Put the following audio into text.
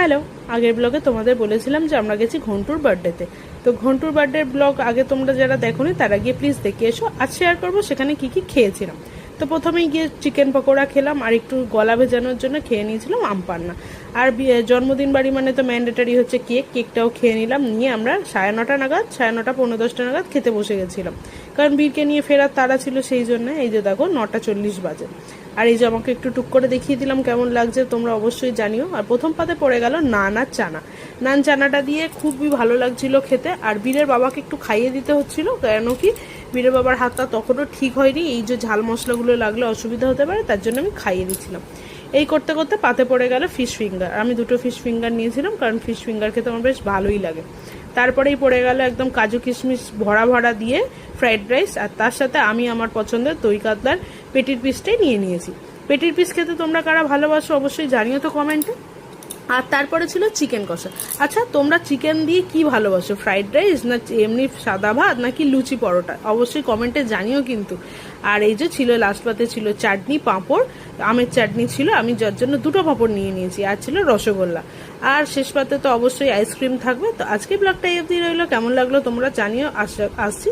Hello, আগের ব্লগে তোমাদের বলেছিলাম যে আমরা গেছি ঘন্টুর বার্থডেতে। তো ঘন্টুর বার্থডে ব্লগ আগে তোমরা যারা দেখোনি তারা গিয়ে প্লিজ দেখে এসো। আজ শেয়ার করবো সেখানে কি কি খেয়েছিলাম। তো প্রথমেই গিয়ে চিকেন পকোড়া খেলাম, আর একটু গলা ভেজানোর জন্য খেয়ে নিয়েছিলাম আম পান্না। আর জন্মদিন বাড়ি মানে তো ম্যান্ডেটারি হচ্ছে কেকটাও খেয়ে নিলাম। নিয়ে আমরা 9:30 নাগাদ 9:30 পৌনে 10টা নাগাদ খেতে বসে গেছিলাম, কারণ বীরকে নিয়ে ফেরার তাড়া ছিল সেই জন্য। এই যে দেখো 9:40 বাজে। আর এই যে আমাকে একটু টুক করে দেখিয়ে দিলাম কেমন লাগছে, তোমরা অবশ্যই জানিও। আর প্রথম পাতে পড়ে গেল নান আর চানা। নান চানাটা দিয়ে খুবই ভালো লাগছিল খেতে। আর বীরের বাবাকে একটু খাইয়ে দিতে হচ্ছিল, কেন কি বীরের বাবার হাতটা তখনও ঠিক হয়নি, এই যে ঝাল মশলাগুলো লাগলে অসুবিধা হতে পারে, তার জন্য আমি খাইয়ে দিচ্ছিলাম। এই করতে করতে পাতে পড়ে গেল ফিশ ফিঙ্গার। আমি 2টো ফিশ ফিঙ্গার নিয়েছিলাম, কারণ ফিশ ফিঙ্গার খেতে আমার বেশ ভালোই লাগে। তারপরেই পড়ে গেল একদম কাজু কিশমিশ ভরা ভরা দিয়ে ফ্রাইড রাইস, আর তার সাথে আমি আমার পছন্দের দই কাতলার পেটির পিসটাই নিয়ে নিয়েছি। পেটির পিস খেতে তোমরা কারা ভালোবাসো অবশ্যই জানিও তো কমেন্টে। আর তারপরে ছিল চিকেন কষা। আচ্ছা, তোমরা চিকেন দিয়ে কি ভালোবাসো, ফ্রাইড রাইস না এমনি সাদা ভাত নাকি লুচি পরোটা, অবশ্যই কমেন্টে জানিও কিন্তু। আর এই যে ছিল লাস্ট পাতে ছিল চাটনি, পাঁপড়, আমের চাটনি ছিল, আমি যার জন্য 2টো পাঁপড় নিয়ে নিয়েছি, আর ছিল রসগোল্লা। আর শেষ পাতে তো অবশ্যই আইসক্রিম থাকবে। তো আজকে ব্লগটা এই অবধি রইলো, কেমন লাগলো তোমরা জানিও। আসছি।